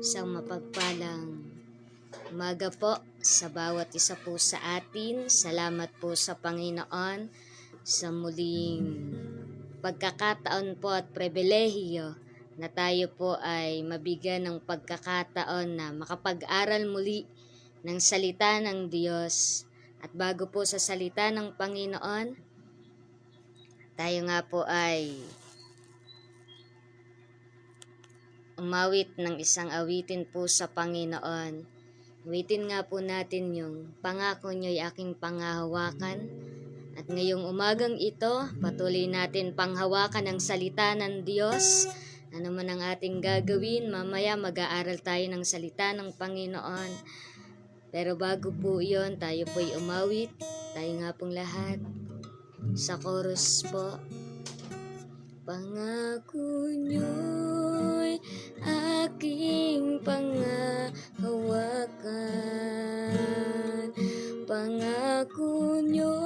Isang mapagpalang umaga po sa bawat isa po sa atin. Salamat po sa Panginoon sa muling pagkakataon po at pribilehiyo na tayo po ay mabigyan ng pagkakataon na makapag-aral muli ng salita ng Diyos. At bago po sa salita ng Panginoon, tayo nga po ay umawit ng isang awitin po sa Panginoon. Awitin nga po natin yung pangako niyo'y aking panghahawakan. At ngayong umagang ito, patuloy natin panghawakan ang salita ng Diyos. Ano man ang ating gagawin, mamaya mag-aaral tayo ng salita ng Panginoon. Pero bago po iyon, tayo po'y umawit. Tayo nga pong lahat sa chorus po. Pangako niyo'y aking panghahawakan. Pangako niyo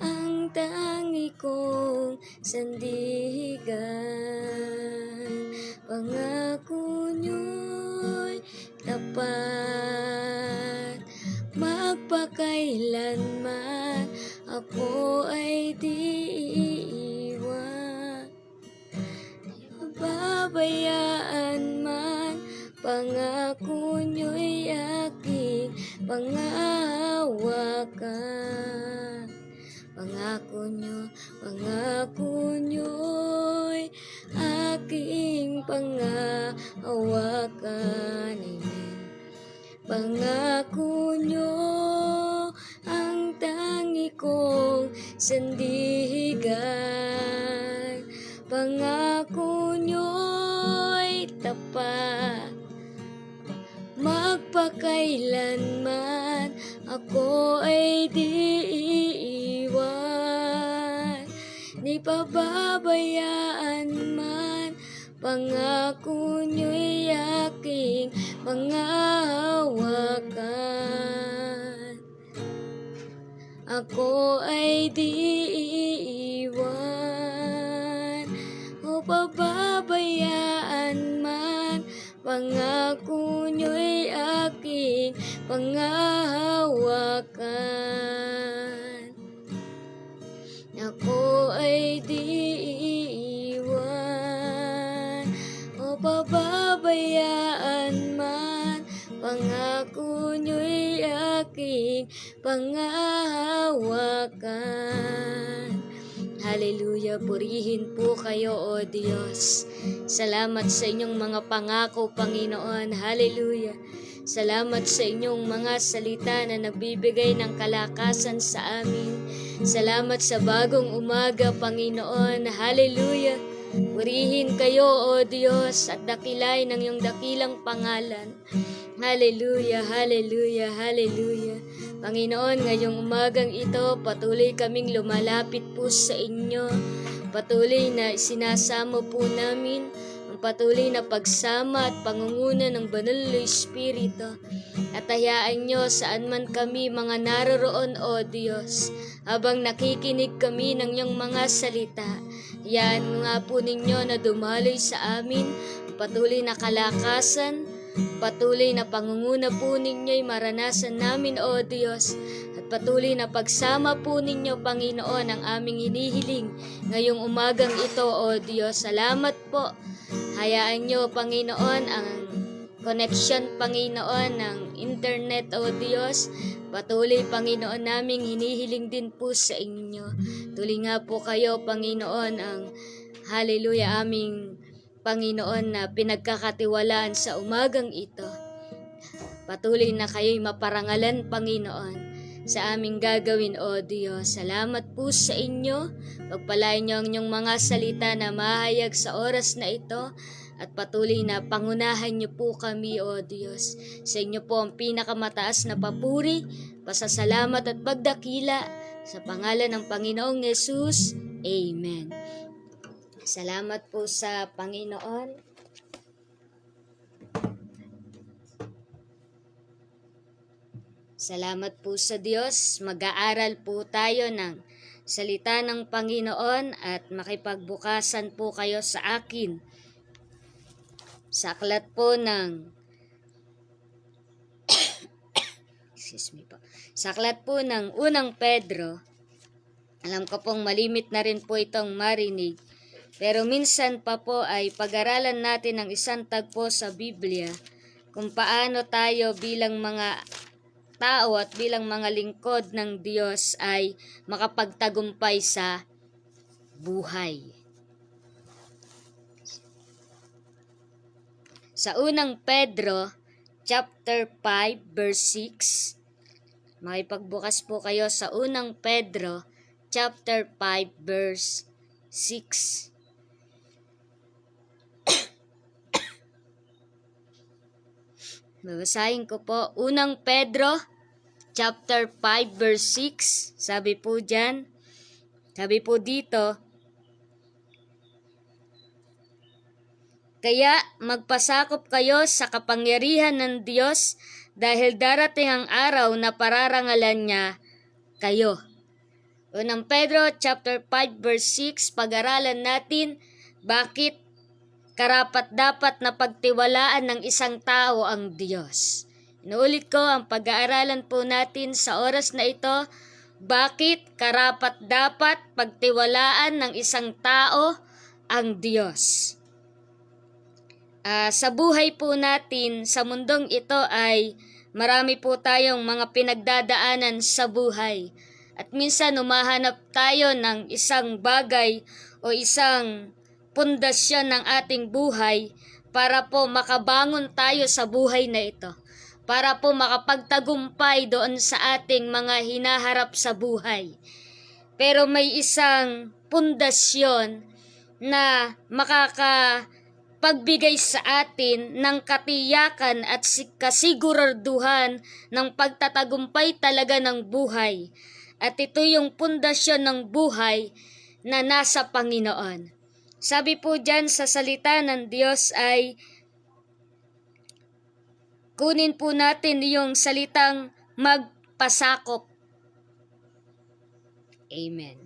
ang tangi kong sandigan. Pangako niyo'y tapat, magpakailanman ako ay di iiwan. Babayaan man, pangako niyo'y aking panghahawakan. Pangako niyo'y aking panghahawakan. Amen. Pangako niyo ang tangi kong sandigan. Pangako niyo'y tapat, magpakailanman ako ay di iiwan. Di pababayaan man, pangako niyo'y aking panghahawakan. Ako ay di iiwan o pababayaan man, pangako niyo'y aking panghahawakan. Ako ay di iiwan o pababayaan man, pangako niyo'y aking panghahawakan. Hallelujah, purihin po kayo, O Diyos. Salamat sa inyong mga pangako, Panginoon. Hallelujah. Salamat sa inyong mga salita na nagbibigay ng kalakasan sa amin. Salamat sa bagong umaga, Panginoon. Hallelujah. Purihin kayo, O Diyos, at dakilain ng iyong dakilang pangalan. Hallelujah, hallelujah, hallelujah. Panginoon, ngayong umagang ito, patuloy kaming lumalapit po sa inyo. Patuloy na sinasamo po namin ang patuloy na pagsama at pangunguna ng Banal na Espiritu. At hayaan nyo saan man kami mga naroroon, O Diyos, habang nakikinig kami ng iyong mga salita. Hayaan nga po ninyo na dumaloy sa amin ang patuloy na kalakasan, patuloy na pangunguna po ninyo'y maranasan namin, O Diyos. At patuloy na pagsama po ninyo, Panginoon, ang aming hinihiling ngayong umagang ito, O Diyos. Salamat po. Hayaan nyo, Panginoon, ang connection, Panginoon, ng internet, O Diyos. Patuloy, Panginoon, naming hinihiling din po sa inyo. Tuloy nga po kayo, Panginoon, ang hallelujah, aming Panginoon na pinagkakatiwalaan sa umagang ito. Patuloy na kayo'y maparangalan, Panginoon, sa aming gagawin, O Diyos. Salamat po sa inyo. Pagpalain niyo ang inyong mga salita na mahayag sa oras na ito. At patuloy na pangunahan niyo po kami, O Diyos. Sa inyo po ang pinakamataas na papuri, pasasalamat at pagdakila. Sa pangalan ng Panginoong Yesus. Amen. Salamat po sa Panginoon. Salamat po sa Diyos. Mag-aaral po tayo ng salita ng Panginoon at makipagbukasan po kayo sa akin Sa aklat po ng excuse me po. Sa aklat po ng unang Pedro, alam ko pong malimit na rin po itong marinig, pero minsan pa po ay pag-aralan natin ang isang tagpo sa Biblia kung paano tayo bilang mga tao at bilang mga lingkod ng Diyos ay makapagtagumpay sa buhay. Sa unang Pedro, chapter 5, verse 6, makipagbukas po kayo sa unang Pedro, chapter 5, verse 6. Babasahin ko po, unang Pedro, chapter 5, verse 6, sabi po dito, kaya magpasakop kayo sa kapangyarihan ng Diyos dahil darating ang araw na pararangalan niya kayo. Unang Pedro chapter 5 verse 6, pag-aralan natin bakit karapat-dapat na pagtiwalaan ng isang tao ang Diyos. Inuulit ko ang pag-aaralan po natin sa oras na ito, bakit karapat-dapat pagtiwalaan ng isang tao ang Diyos. Sa buhay po natin, sa mundong ito ay marami po tayong mga pinagdadaanan sa buhay. At minsan humahanap tayo ng isang bagay o isang pundasyon ng ating buhay para po makabangon tayo sa buhay na ito. Para po makapagtagumpay doon sa ating mga hinaharap sa buhay. Pero may isang pundasyon na pagbigay sa atin ng katiyakan at kasiguraduhan ng pagtatagumpay talaga ng buhay. At ito yung pundasyon ng buhay na nasa Panginoon. Sabi po dyan sa salita ng Diyos ay, kunin po natin yung salitang magpasakop. Amen.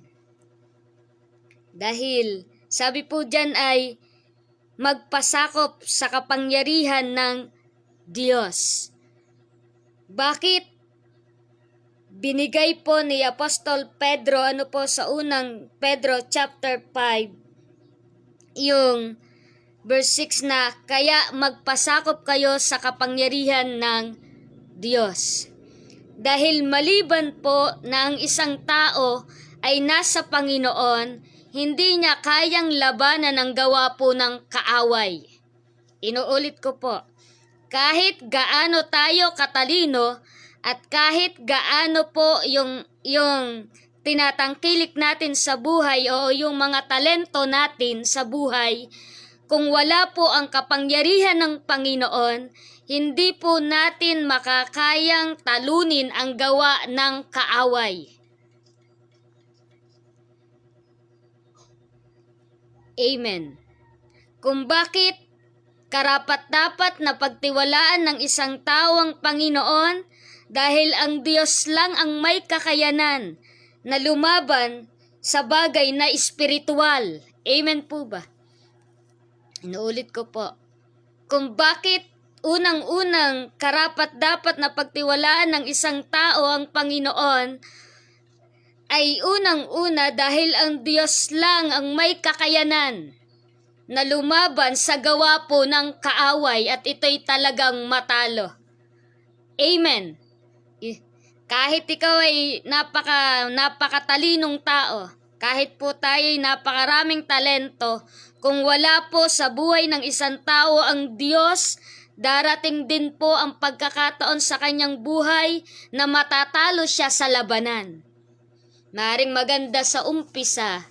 Dahil sabi po dyan ay, magpasakop sa kapangyarihan ng Diyos. Bakit binigay po ni Apostol Pedro sa unang Pedro chapter 5 yung verse 6 na kaya magpasakop kayo sa kapangyarihan ng Diyos. Dahil maliban po na ang isang tao ay nasa Panginoon, hindi niya kayang labanan ang gawa po ng kaaway. Inuulit ko po, kahit gaano tayo katalino at kahit gaano po yung tinatangkilik natin sa buhay o yung mga talento natin sa buhay, kung wala po ang kapangyarihan ng Panginoon, hindi po natin makakayang talunin ang gawa ng kaaway. Amen. Kung bakit karapat-dapat na pagtiwalaan ng isang tao ang Panginoon dahil ang Diyos lang ang may kakayanan na lumaban sa bagay na espiritual. Amen po ba? Inuulit ko po. Kung bakit unang-unang karapat-dapat na pagtiwalaan ng isang tao ang Panginoon ay unang-una dahil ang Diyos lang ang may kakayanan na lumaban sa gawa po ng kaaway at ito'y talagang matalo. Amen. Kahit ikaw ay napakatalinong tao, kahit po tayo ay napakaraming talento, kung wala po sa buhay ng isang tao ang Diyos, darating din po ang pagkakataon sa kanyang buhay na matatalo siya sa labanan. Maring maganda sa umpisa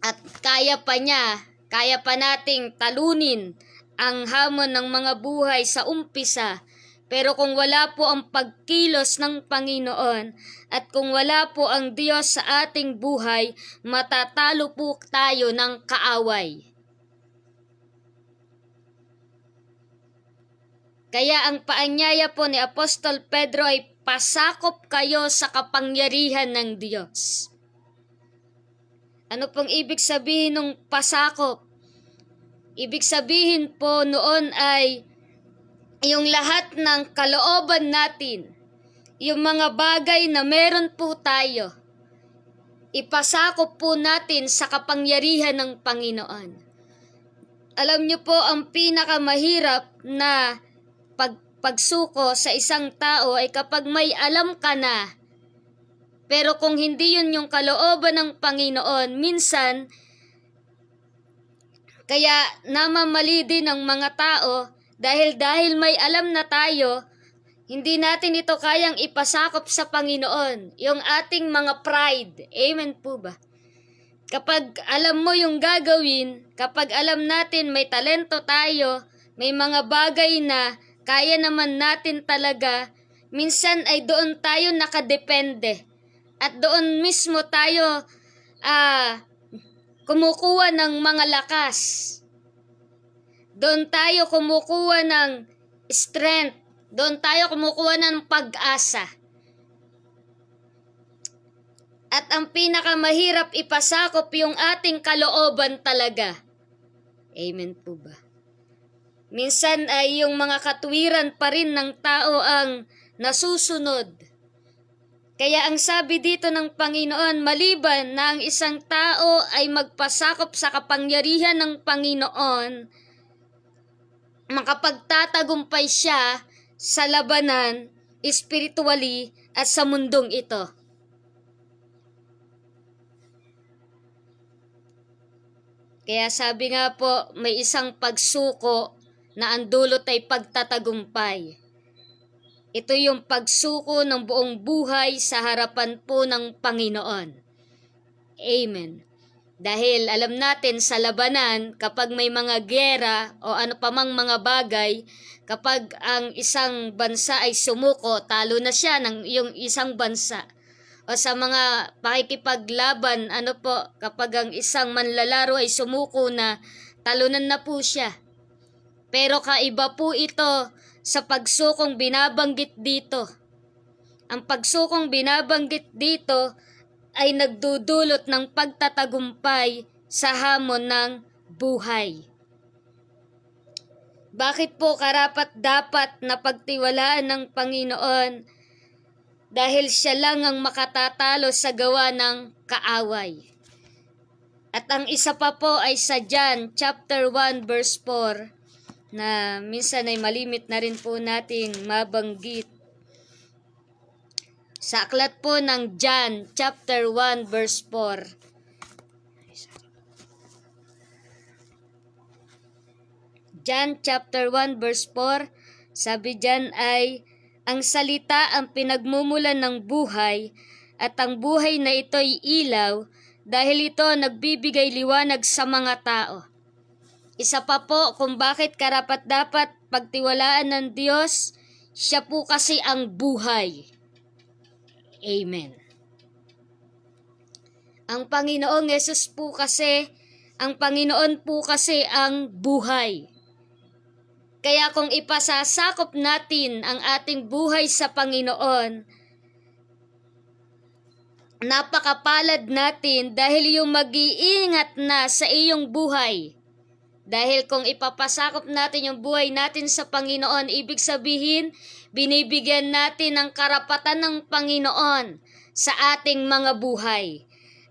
at kaya pa nating talunin ang hamon ng mga buhay sa umpisa. Pero kung wala po ang pagkilos ng Panginoon at kung wala po ang Diyos sa ating buhay, matatalo po tayo ng kaaway. Kaya ang paanyaya po ni Apostol Pedro ay pasakop kayo sa kapangyarihan ng Diyos. Ano pong ibig sabihin ng pasakop? Ibig sabihin po noon ay yung lahat ng kalooban natin, yung mga bagay na meron po tayo, ipasakop po natin sa kapangyarihan ng Panginoon. Alam niyo po, ang pinakamahirap na pagsuko sa isang tao ay kapag may alam ka na, pero kung hindi yun yung kalooban ng Panginoon, minsan, kaya namamali din ng mga tao dahil may alam na tayo, hindi natin ito kayang ipasakop sa Panginoon, yung ating mga pride. Amen po ba? Kapag alam mo yung gagawin, kapag alam natin may talento tayo, may mga bagay na kaya naman natin talaga, minsan ay doon tayo nakadepende. At doon mismo tayo kumukuha ng mga lakas. Doon tayo kumukuha ng strength. Doon tayo kumukuha ng pag-asa. At ang pinakamahirap ipasakop yung ating kalooban talaga. Amen po ba? Minsan ay yung mga katwiran pa rin ng tao ang nasusunod. Kaya ang sabi dito ng Panginoon, maliban na ang isang tao ay magpasakop sa kapangyarihan ng Panginoon, makapagtatagumpay siya sa labanan, spiritually at sa mundong ito. Kaya sabi nga po, may isang pagsuko na ang dulot ay pagtatagumpay. Ito yung pagsuko ng buong buhay sa harapan po ng Panginoon. Amen. Dahil alam natin sa labanan, kapag may mga giyera o ano pa mang mga bagay, kapag ang isang bansa ay sumuko, talo na siya ng yung isang bansa. O sa mga pakikipaglaban, kapag ang isang manlalaro ay sumuko na, talunan na po siya. Pero kaiba po ito sa pagsukong binabanggit dito. Ang pagsukong binabanggit dito ay nagdudulot ng pagtatagumpay sa hamon ng buhay. Bakit po karapat-dapat na pagtiwalaan ng Panginoon? Dahil siya lang ang makatatalo sa gawa ng kaaway. At ang isa pa po ay sa John chapter 1 verse 4 na minsan ay malimit na rin po nating mabanggit. Sa aklat po ng John chapter 1 verse 4. John chapter 1 verse 4, sabi diyan ay, ang salita ang pinagmumulan ng buhay, at ang buhay na ito'y ilaw, dahil ito nagbibigay liwanag sa mga tao. Isa pa po kung bakit karapat-dapat pagtiwalaan ng Diyos, siya po kasi ang buhay. Amen. Ang Panginoon po kasi ang buhay. Kaya kung ipasasakop natin ang ating buhay sa Panginoon, napakapalad natin dahil yung mag-iingat na sa iyong buhay. Dahil kung ipapasakop natin yung buhay natin sa Panginoon, ibig sabihin, binibigyan natin ng karapatan ng Panginoon sa ating mga buhay.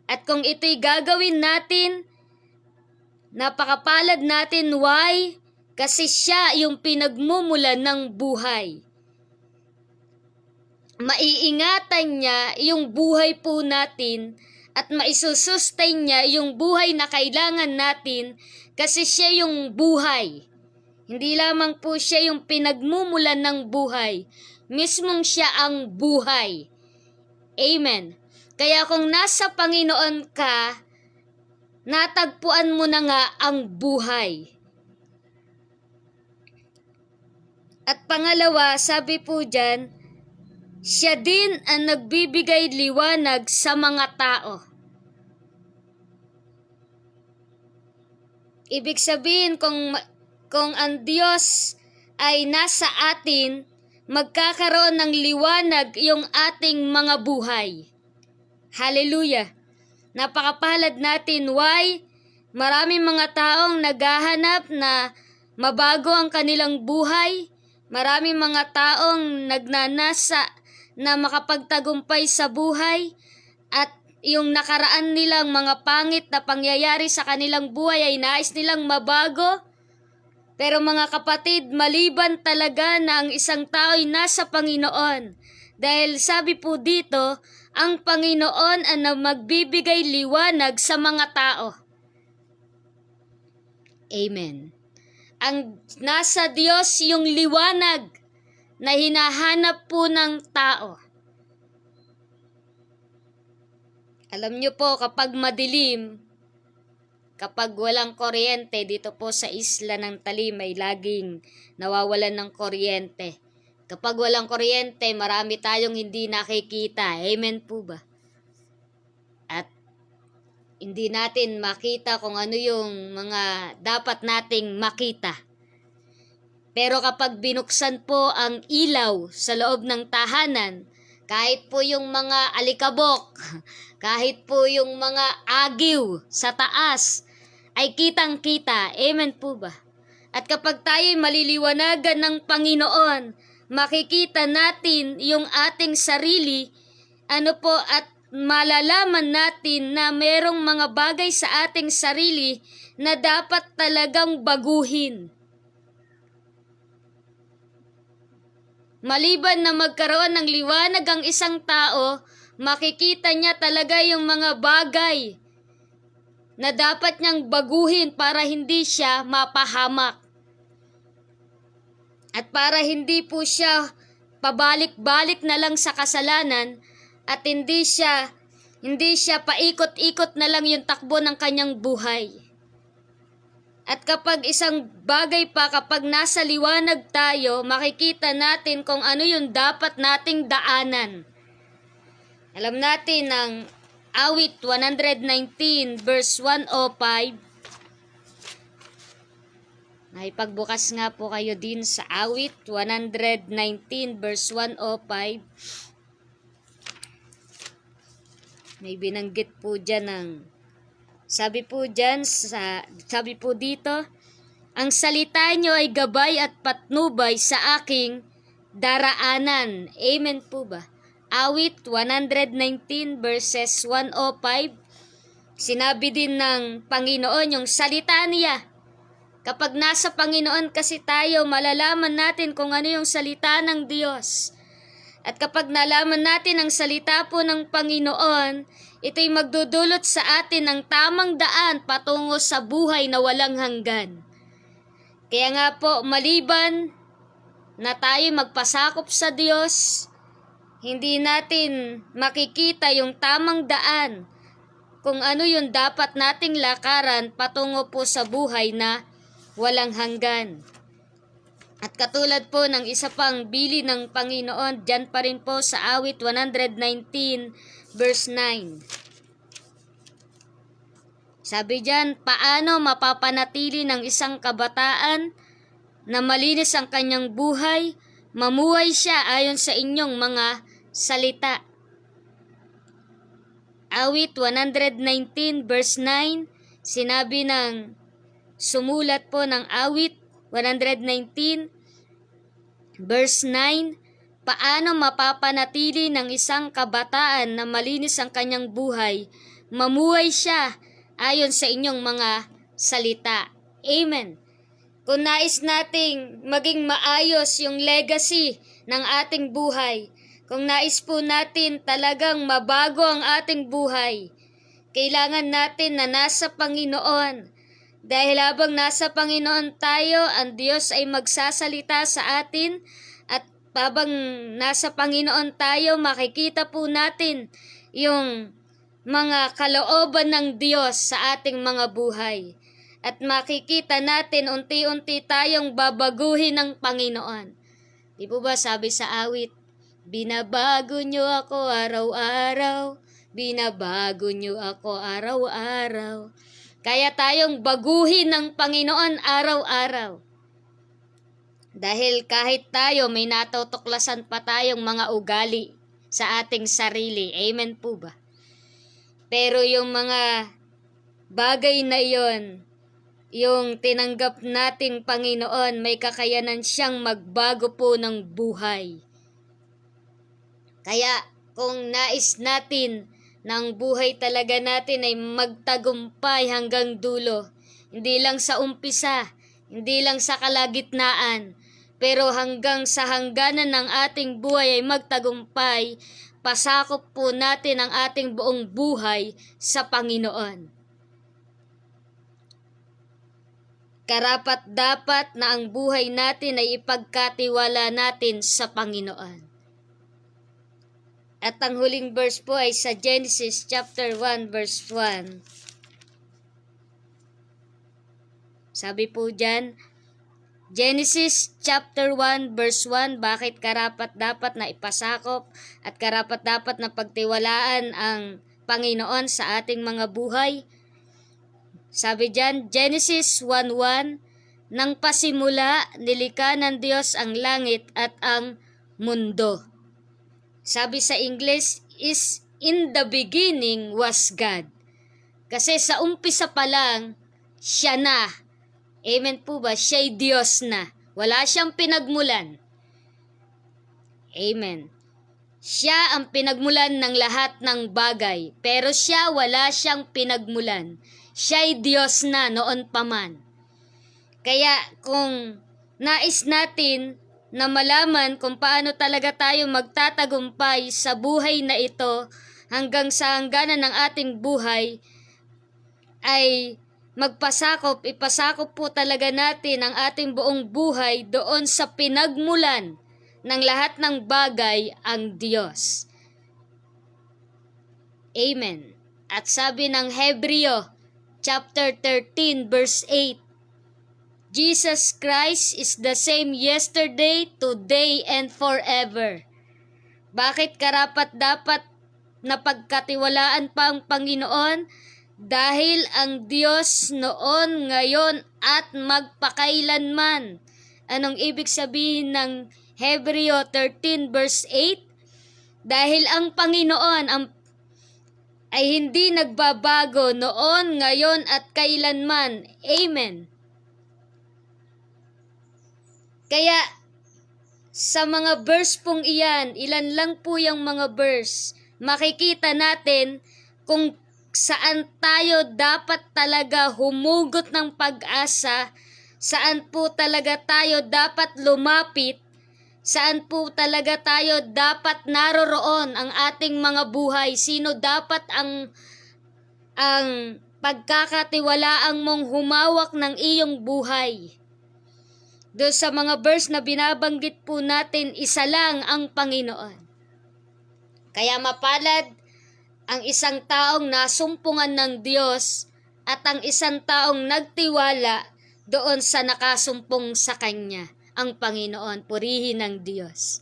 At kung ito'y gagawin natin, napakapalad natin. Why? Kasi siya yung pinagmumulan ng buhay. Maiingatan niya yung buhay po natin at maisussustain niya yung buhay na kailangan natin kasi siya yung buhay. Hindi lamang po siya yung pinagmumulan ng buhay. Mismong siya ang buhay. Amen. Kaya kung nasa Panginoon ka, natagpuan mo na nga ang buhay. At pangalawa, sabi po dyan, siya din ang nagbibigay liwanag sa mga tao. Ibig sabihin, kung ang Diyos ay nasa atin, magkakaroon ng liwanag yung ating mga buhay. Hallelujah! Napakapalad natin. Why? Maraming mga taong naghahanap na mabago ang kanilang buhay. Maraming mga taong nagnanasa na makapagtagumpay sa buhay at yung nakaraan nilang mga pangit na pangyayari sa kanilang buhay ay nais nilang mabago. Pero mga kapatid, maliban talaga na ang isang tao ay nasa Panginoon. Dahil sabi po dito, ang Panginoon ang magbibigay liwanag sa mga tao. Amen. Ang nasa Diyos yung liwanag na hinahanap po ng tao. Alam nyo po, kapag madilim, kapag walang kuryente dito po sa isla ng Talim ay laging nawawalan ng kuryente. Kapag walang kuryente, marami tayong hindi nakikita. Amen po ba? At hindi natin makita kung ano yung mga dapat nating makita. Pero kapag binuksan po ang ilaw sa loob ng tahanan, kahit po yung mga alikabok, kahit po yung mga agiw sa taas, ay kitang-kita. Amen po ba? At kapag tayo'y maliliwanagan ng Panginoon, makikita natin yung ating sarili, at malalaman natin na merong mga bagay sa ating sarili na dapat talagang baguhin. Maliban na magkaroon ng liwanag ang isang tao, makikita niya talaga yung mga bagay na dapat niyang baguhin para hindi siya mapahamak. At para hindi po siya pabalik-balik na lang sa kasalanan at hindi siya paikot-ikot na lang yung takbo ng kanyang buhay. At kapag isang bagay pa, kapag nasa liwanag tayo, makikita natin kung ano yung dapat nating daanan. Alam natin ng Awit 119 verse 105. Naipagbukas nga po kayo din sa Awit 119 verse 105. May binanggit po dyan sabi po dito, ang salita nyo ay gabay at patnubay sa aking daraanan. Amen po ba? Awit 119 verses 105. Sinabi din ng Panginoon yung salita niya. Kapag nasa Panginoon kasi tayo, malalaman natin kung ano yung salita ng Diyos. At kapag nalaman natin ang salita po ng Panginoon, ito'y magdudulot sa atin ng tamang daan patungo sa buhay na walang hanggan. Kaya nga po, maliban na tayo magpasakop sa Diyos, hindi natin makikita yung tamang daan kung ano yung dapat nating lakaran patungo po sa buhay na walang hanggan. At katulad po ng isa pang bili ng Panginoon, dyan pa rin po sa Awit 119 verse 9. Sabi dyan, paano mapapanatili ng isang kabataan na malinis ang kanyang buhay? Mamuhay siya ayon sa inyong mga salita. Awit 119 verse 9, sinabi ng sumulat po ng Awit 119 verse 9, paano mapapanatili ng isang kabataan na malinis ang kanyang buhay? Mamuhay siya ayon sa inyong mga salita. Amen. Kung nais nating maging maayos yung legacy ng ating buhay, kung nais po natin talagang mabago ang ating buhay, kailangan natin na nasa Panginoon. Dahil habang nasa Panginoon tayo, ang Diyos ay magsasalita sa atin, at habang nasa Panginoon tayo, makikita po natin yung mga kalooban ng Diyos sa ating mga buhay. At makikita natin unti-unti tayong babaguhin ng Panginoon. Di po ba sabi sa awit, binabago nyo ako araw-araw, binabago nyo ako araw-araw. Kaya tayong baguhin ng Panginoon araw-araw. Dahil kahit tayo may natutuklasan pa tayong mga ugali sa ating sarili. Amen po ba? Pero yung mga bagay na iyon, yung tinanggap nating Panginoon, may kakayanan siyang magbago po ng buhay. Kaya kung nais natin na ang buhay talaga natin ay magtagumpay hanggang dulo, hindi lang sa umpisa, hindi lang sa kalagitnaan, pero hanggang sa hangganan ng ating buhay ay magtagumpay, pasakop po natin ang ating buong buhay sa Panginoon. Karapat-dapat na ang buhay natin ay ipagkatiwala natin sa Panginoon. At ang huling verse po ay sa Genesis chapter 1 verse 1. Sabi po dyan, Genesis chapter 1 verse 1, bakit karapat-dapat na ipasakop at karapat-dapat na pagtiwalaan ang Panginoon sa ating mga buhay? Sabi dyan, Genesis 1:1, nang pasimula, nilikha ng Diyos ang langit at ang mundo. Sabi sa English is, in the beginning was God. Kasi sa umpisa pa lang, siya na. Amen po ba? Siya'y Diyos na. Wala siyang pinagmulan. Amen. Siya ang pinagmulan ng lahat ng bagay, pero siya wala siyang pinagmulan. Siya'y Diyos na noon pa man. Kaya kung nais natin na malaman kung paano talaga tayo magtatagumpay sa buhay na ito hanggang sa hangganan ng ating buhay, ay ipasakop po talaga natin ang ating buong buhay doon sa pinagmulan ng lahat ng bagay, ang Diyos. Amen. At sabi ng Hebreo chapter 13 verse 8, Jesus Christ is the same yesterday, today, and forever. Bakit karapat-dapat na pagkatiwalaan pa ang Panginoon? Dahil ang Diyos noon, ngayon, at magpakailanman. Anong ibig sabihin ng Hebreo 13 verse 8? Dahil ang Panginoon ay hindi nagbabago noon, ngayon, at kailanman. Amen. Kaya, sa mga verse pong iyan, ilan lang po yung mga verse, makikita natin kung saan tayo dapat talaga humugot ng pag-asa, saan po talaga tayo dapat lumapit, saan po talaga tayo dapat naroroon ang ating mga buhay, sino dapat ang pagkakatiwalaang mong humawak ng iyong buhay. Doon sa mga verse na binabanggit po natin, isa lang ang Panginoon. Kaya mapalad ang isang taong nasumpungan ng Diyos at ang isang taong nagtiwala doon sa nakasumpong sa Kanya, ang Panginoon. Purihin ng Diyos.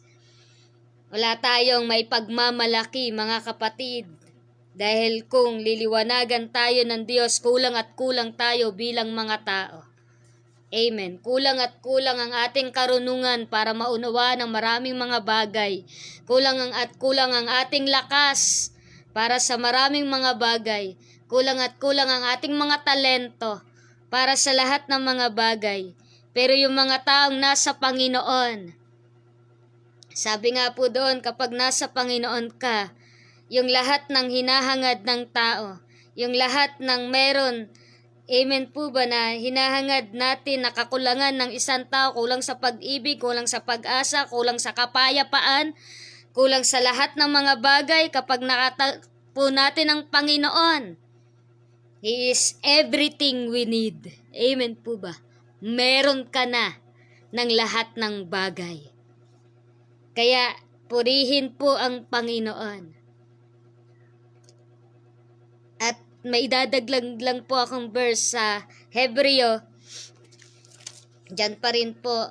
Wala tayong may pagmamalaki, mga kapatid, dahil kung liliwanagan tayo ng Diyos, kulang at kulang tayo bilang mga tao. Amen. Kulang at kulang ang ating karunungan para maunawaan ang maraming mga bagay. Kulang ang ating lakas para sa maraming mga bagay. Kulang at kulang ang ating mga talento para sa lahat ng mga bagay. Pero yung mga taong nasa Panginoon, sabi nga po doon, kapag nasa Panginoon ka, yung lahat ng hinahangad ng tao, yung lahat ng meron, amen po ba, na hinahangad natin, nakakulangan ng isang tao, kulang sa pag-ibig, kulang sa pag-asa, kulang sa kapayapaan, kulang sa lahat ng mga bagay, kapag nakatagpo natin ang Panginoon, He is everything we need. Amen po ba? Meron ka na ng lahat ng bagay. Kaya purihin po ang Panginoon. At may idadaglag lang po akong verse sa Hebreo. Diyan pa rin po.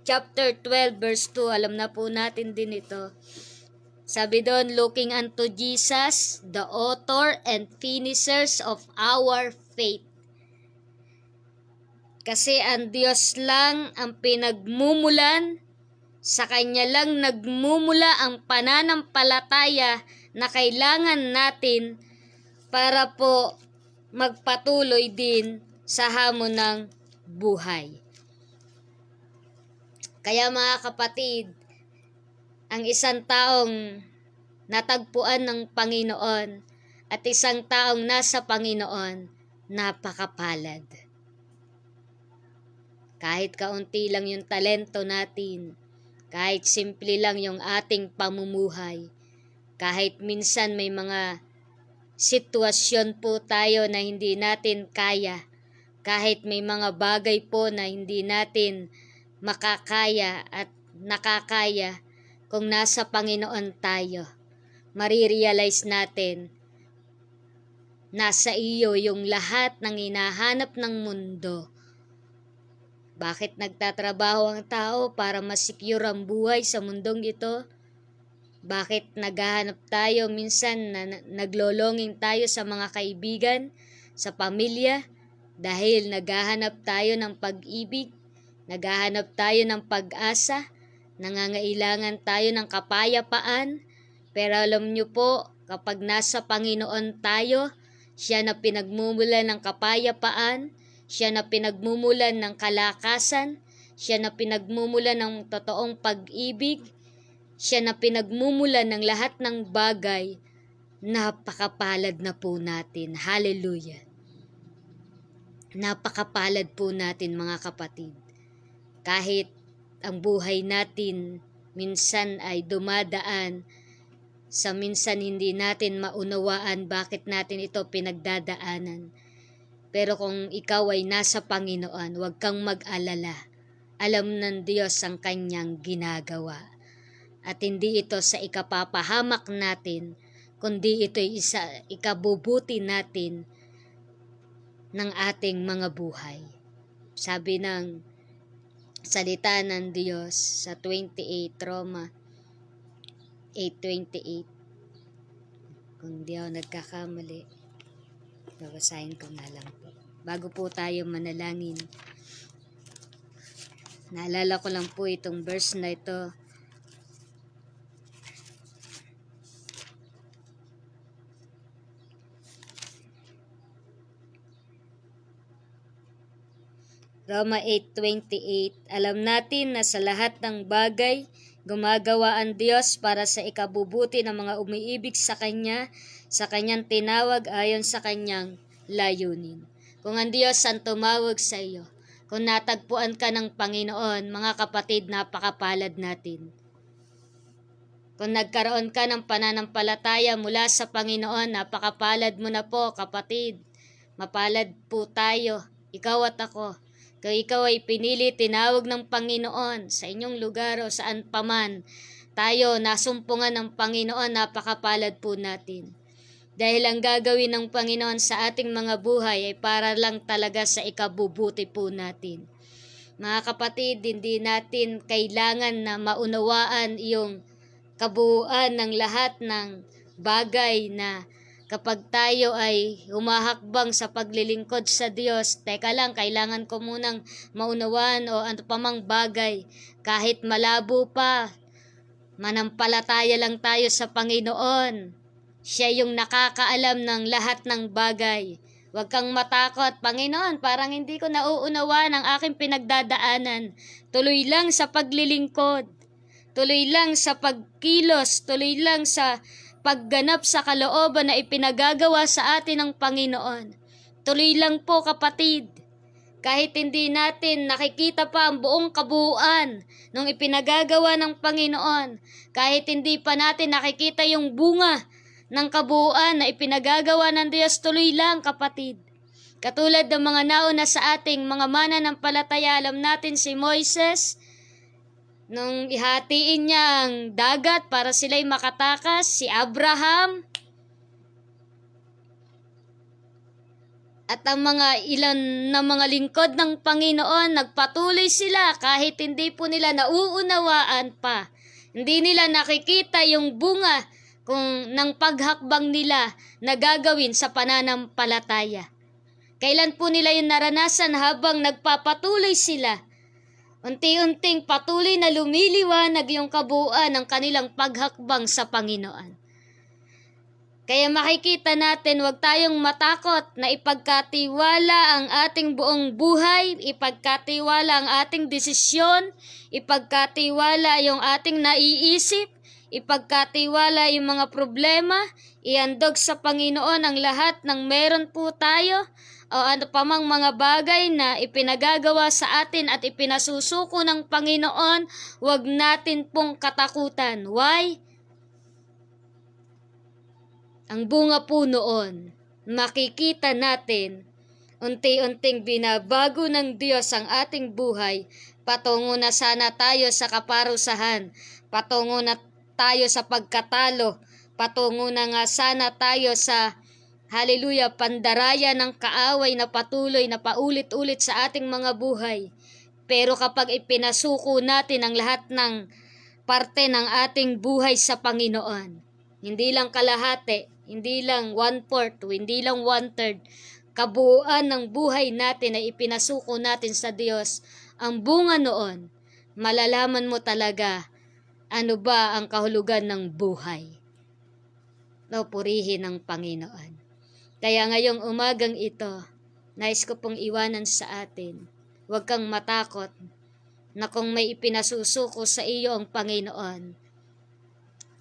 Chapter 12 verse 2. Alam na po natin din ito. Sabi doon, looking unto Jesus, the author and finishers of our faith. Kasi ang Diyos lang ang pinagmumulan, sa Kanya lang nagmumula ang pananampalataya na kailangan natin para po magpatuloy din sa hamon ng buhay. Kaya mga kapatid, ang isang taong natagpuan ng Panginoon at isang taong nasa Panginoon, napakapalad. Kahit kaunti lang yung talento natin, kahit simple lang yung ating pamumuhay, kahit minsan may mga sitwasyon po tayo na hindi natin kaya, kahit may mga bagay po na hindi natin makakaya at nakakaya, kung nasa Panginoon tayo, marirealize natin, nasa iyo yung lahat ng hinahanap ng mundo. Bakit nagtatrabaho ang tao? Para masecure ang buhay sa mundong ito. Bakit naghahanap tayo minsan na naglolonging tayo sa mga kaibigan, sa pamilya? Dahil naghahanap tayo ng pag-ibig, naghahanap tayo ng pag-asa, nangangailangan tayo ng kapayapaan. Pero alam niyo po, kapag nasa Panginoon tayo, siya na pinagmumulan ng kapayapaan, siya na pinagmumulan ng kalakasan, siya na pinagmumulan ng totoong pag-ibig, siya na pinagmumulan ng lahat ng bagay. Napakapalad na po natin. Hallelujah. Napakapalad po natin mga kapatid. Kahit ang buhay natin minsan ay dumadaan sa minsan hindi natin maunawaan bakit natin ito pinagdadaanan. Pero kung ikaw ay nasa Panginoon, huwag kang mag-alala. Alam ng Diyos ang kanyang ginagawa. At hindi ito sa ikapapahamak natin, kundi ito ay ikabubuti natin ng ating mga buhay. Sabi ng salita ng Diyos sa 28 Roma 8:28. Kung di ako nagkakamali, babasahin ko na lang po. Bago po tayo manalangin, naalala ko lang po itong verse na ito. Roma 8:28, alam natin na sa lahat ng bagay, gumagawa ang Diyos para sa ikabubuti ng mga umiibig sa Kanya, sa Kanyang tinawag ayon sa Kanyang layunin. Kung ang Diyos ang tumawag sa iyo, kung natagpuan ka ng Panginoon, mga kapatid, napakapalad natin. Kung nagkaroon ka ng pananampalataya mula sa Panginoon, napakapalad mo na po, kapatid. Mapalad po tayo, ikaw at ako. Kung ikaw ay pinili, tinawag ng Panginoon sa inyong lugar o saan paman, tayo nasumpungan ng Panginoon, napakapalad po natin. Dahil ang gagawin ng Panginoon sa ating mga buhay ay para lang talaga sa ikabubuti po natin. Mga kapatid, hindi natin kailangan na maunawaan yung kabuuan ng lahat ng bagay na kapag tayo ay humahakbang sa paglilingkod sa Diyos, teka lang, kailangan ko munang maunawaan o ano pamang bagay. Kahit malabo pa, manampalataya lang tayo sa Panginoon. Siya yung nakakaalam ng lahat ng bagay. Huwag kang matakot, Panginoon, parang hindi ko nauunawaan ang aking pinagdadaanan. Tuloy lang sa paglilingkod. Tuloy lang sa pagkilos. Tuloy lang sa pagganap sa kalooban na ipinagagawa sa atin ng Panginoon. Tuloy lang po, kapatid. Kahit hindi natin nakikita pa ang buong kabuuan ng ipinagagawa ng Panginoon, kahit hindi pa natin nakikita yung bunga ng kabuuan na ipinagagawa ng Diyos, tuloy lang, kapatid. Katulad ng mga nauna sa ating mga mananampalataya, alam natin si Moises, nung ihatiin niya ang dagat para sila'y makatakas, si Abraham, at ang mga ilan na mga lingkod ng Panginoon, nagpatuloy sila kahit hindi po nila nauunawaan pa. Hindi nila nakikita yung bunga ng paghakbang nila na gagawin sa pananampalataya. Kailan po nila yung naranasan habang nagpapatuloy sila? Unti-unting patuloy na lumiliwanag yung kabuuan ng kanilang paghakbang sa Panginoon. Kaya makikita natin, huwag tayong matakot na ipagkatiwala ang ating buong buhay, ipagkatiwala ang ating desisyon, ipagkatiwala yung ating naiisip, ipagkatiwala yung mga problema, iandog sa Panginoon ang lahat ng meron po tayo, o ano pa mang mga bagay na ipinagagawa sa atin at ipinasusuko ng Panginoon, huwag natin pong katakutan. Why? Ang bunga po noon, makikita natin, unti-unting binabago ng Diyos ang ating buhay, patungo na sana tayo sa kaparusahan, patungo na tayo sa pagkatalo, patungo na nga sana tayo sa, hallelujah, pandaraya ng kaaway na patuloy na paulit-ulit sa ating mga buhay. Pero kapag ipinasuko natin ang lahat ng parte ng ating buhay sa Panginoon, hindi lang kalahati, hindi lang 1/4, hindi lang 1/3, kabuuan ng buhay natin ay ipinasuko natin sa Diyos, ang bunga noon, malalaman mo talaga ano ba ang kahulugan ng buhay. No, purihin ng Panginoon. Kaya ngayong umagang ito, nais ko pong iwanan sa atin, huwag kang matakot na kung may ipinasusuko sa iyo ang Panginoon,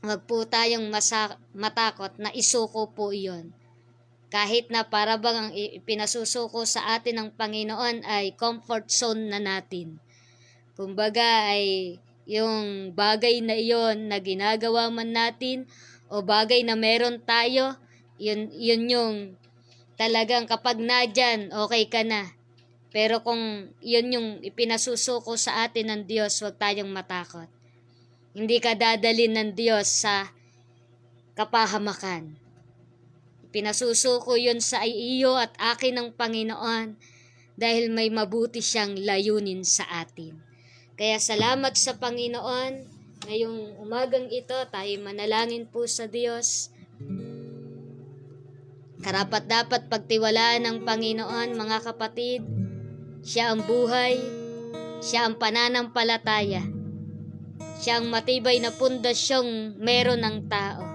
huwag po tayong matakot na isuko po iyon. Kahit na para bang ang ipinasusuko sa atin ng Panginoon ay comfort zone na natin. Kumbaga ay yung bagay na iyon na ginagawa man natin o bagay na meron tayo, yun yung talagang kapag nadyan, okay ka na. Pero kung yun yung ipinasusuko sa atin ng Diyos, huwag tayong matakot. Hindi ka dadalhin ng Diyos sa kapahamakan. Pinasusuko yun sa iyo at akin ng Panginoon dahil may mabuti siyang layunin sa atin. Kaya salamat sa Panginoon. Ngayong umagang ito, tayo manalangin po sa Diyos. Karapat dapat pagtiwalaan ng Panginoon, mga kapatid. Siya ang buhay, siya ang pananampalataya. Siya ang matibay na pundasyong meron ng tao.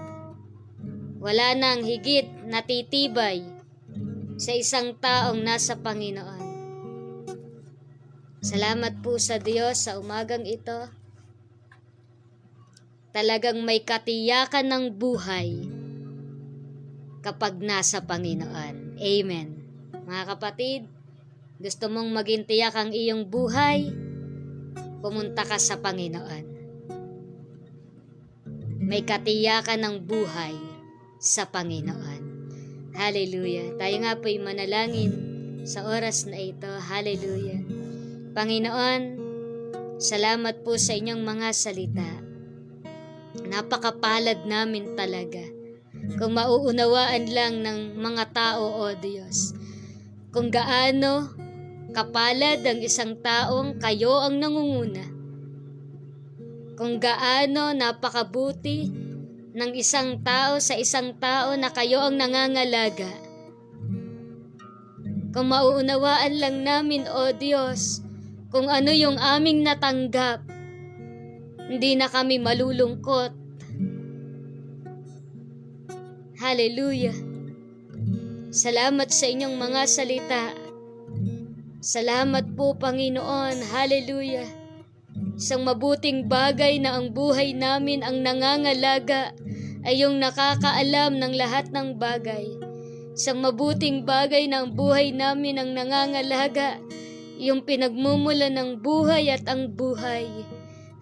Wala nang higit na titibay sa isang taong nasa Panginoon. Salamat po sa Diyos sa umagang ito. Talagang may katiyakan ng buhay kapag nasa Panginoon. Amen. Mga kapatid, gusto mong maging tiyak ang iyong buhay? Pumunta ka sa Panginoon. May katiyakan ng buhay sa Panginoon. Hallelujah. Tayo nga po'y manalangin sa oras na ito. Hallelujah. Panginoon, salamat po sa inyong mga salita. Napakapalad namin talaga. Kung mauunawaan lang ng mga tao, O Diyos, kung gaano kapalad ang isang taong kayo ang nangunguna. Kung gaano napakabuti ng isang tao sa isang tao na kayo ang nangangalaga. Kung mauunawaan lang namin, O Diyos, kung ano yung aming natanggap, hindi na kami malulungkot. Hallelujah. Salamat sa inyong mga salita. Salamat po, Panginoon. Hallelujah. Isang mabuting bagay na ang buhay namin ang nangangalaga ay yung nakakaalam ng lahat ng bagay. Isang mabuting bagay na ang buhay namin ang nangangalaga, yung pinagmumula ng buhay at ang buhay.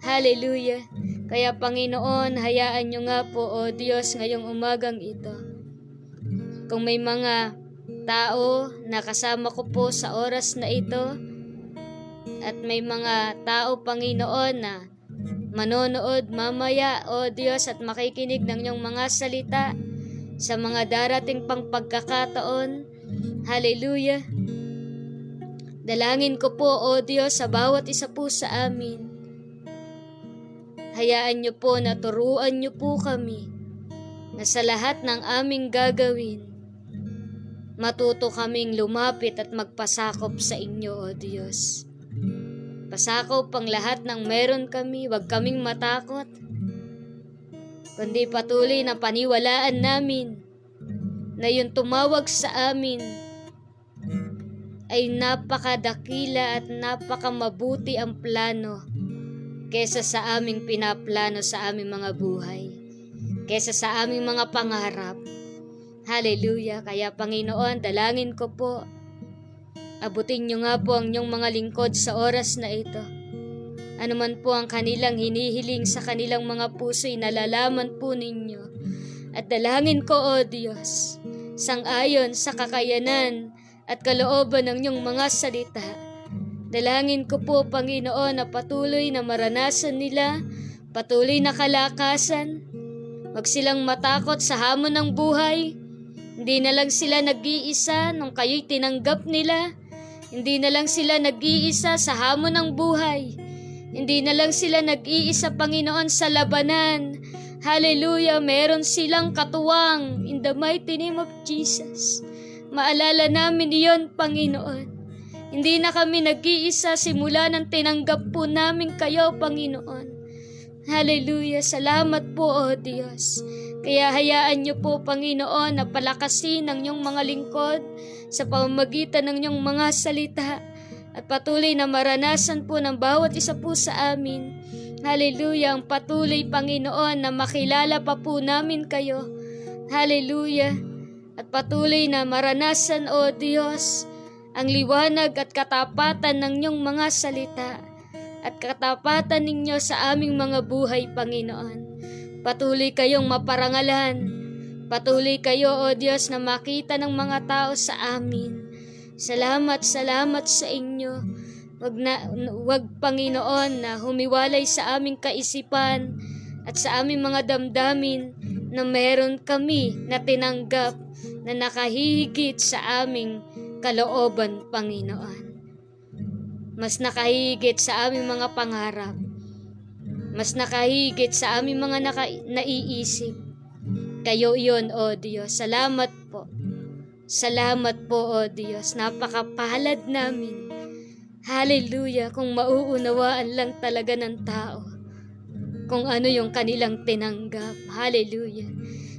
Hallelujah. Kaya Panginoon, hayaan nyo nga po, O Diyos, ngayong umagang ito. Kung may mga tao na kasama ko po sa oras na ito, at may mga tao, Panginoon, na manonood mamaya, O Diyos, at makikinig ng iyong mga salita sa mga darating pang pagkakataon. Hallelujah. Dalangin ko po, O Diyos, sa bawat isa po sa amin. Hayaan niyo po na turuan niyo po kami na sa lahat ng aming gagawin, matuto kaming lumapit at magpasakop sa inyo, O Diyos. Pasakop ang lahat ng meron kami, huwag kaming matakot, kundi patuloy na paniwalaan namin na yung tumawag sa amin ay napakadakila at napakamabuti ang plano kesa sa aming pinaplano sa aming mga buhay, kesa sa aming mga pangarap. Hallelujah. Kaya Panginoon, dalangin ko po, abutin niyo nga po ang inyong mga lingkod sa oras na ito. Ano man po ang kanilang hinihiling sa kanilang mga puso'y nalalaman po ninyo. At dalangin ko, O Diyos, sang-ayon sa kakayanan at kalooban ng inyong mga salita. Dalangin ko po, Panginoon, na patuloy na maranasan nila, patuloy na kalakasan, wag silang matakot sa hamon ng buhay. Hindi na lang sila nag-iisa nung kayo'y tinanggap nila. Hindi na lang sila nag-iisa sa hamon ng buhay. Hindi na lang sila nag-iisa, Panginoon, sa labanan. Hallelujah, meron silang katuwang in the mighty name of Jesus. Maalala namin iyon, Panginoon. Hindi na kami nag-iisa simula nang tinanggap po namin kayo, Panginoon. Hallelujah, salamat po, O Diyos. Kaya hayaan niyo po, Panginoon, na palakasin ang inyong mga lingkod sa pamamagitan ng inyong mga salita at patuloy na maranasan po ng bawat isa po sa amin. Hallelujah, ang patuloy, Panginoon, na makilala pa po namin kayo. Hallelujah, at patuloy na maranasan, O Diyos, ang liwanag at katapatan ng inyong mga salita at katapatan ninyo sa aming mga buhay, Panginoon. Patuloy kayong maparangalan. Patuloy kayo, O Diyos, na makita ng mga tao sa amin. Salamat sa inyo. Wag, Panginoon, na humiwalay sa aming kaisipan at sa aming mga damdamin na meron kami na tinanggap na nakahigit sa aming kalooban, Panginoon. Mas nakahigit sa aming mga pangarap. Mas nakahigit sa aming mga naiisip. Kayo iyon, O Diyos. Salamat po. Salamat po, O Diyos. Napakapalad namin. Hallelujah. Kung mauunawaan lang talaga ng tao kung ano yung kanilang tinanggap. Hallelujah.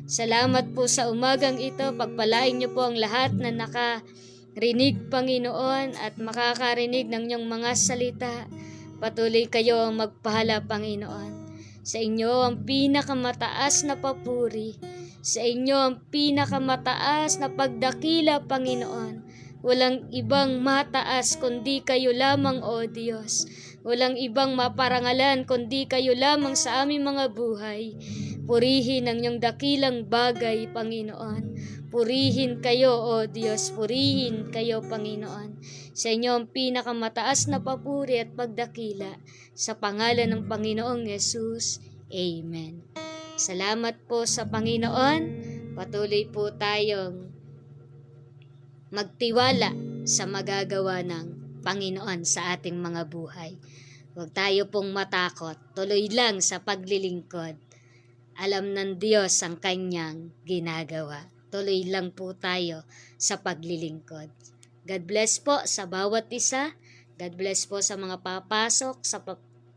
Salamat po sa umagang ito. Pagpalain niyo po ang lahat na nakarinig, Panginoon, at makakarinig ng inyong mga salita. Patuloy kayo ang magpahala, Panginoon. Sa inyo ang pinakamataas na papuri. Sa inyo ang pinakamataas na pagdakila, Panginoon. Walang ibang mataas kundi kayo lamang, O Diyos. Walang ibang maparangalan kundi kayo lamang sa aming mga buhay. Purihin ang iyong dakilang bagay, Panginoon. Purihin kayo, O Diyos. Purihin kayo, Panginoon. Sa inyo ang pinakamataas na papuri at pagdakila. Sa pangalan ng Panginoong Yesus. Amen. Salamat po sa Panginoon. Patuloy po tayong magtiwala sa magagawa ng Panginoon sa ating mga buhay. Huwag tayo pong matakot. Tuloy lang sa paglilingkod. Alam ng Diyos ang kanyang ginagawa. Tuloy lang po tayo sa paglilingkod. God bless po sa bawat isa. God bless po sa mga papasok,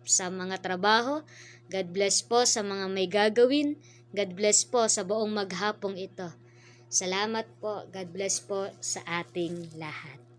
sa mga trabaho. God bless po sa mga may gagawin. God bless po sa buong maghapong ito. Salamat po. God bless po sa ating lahat.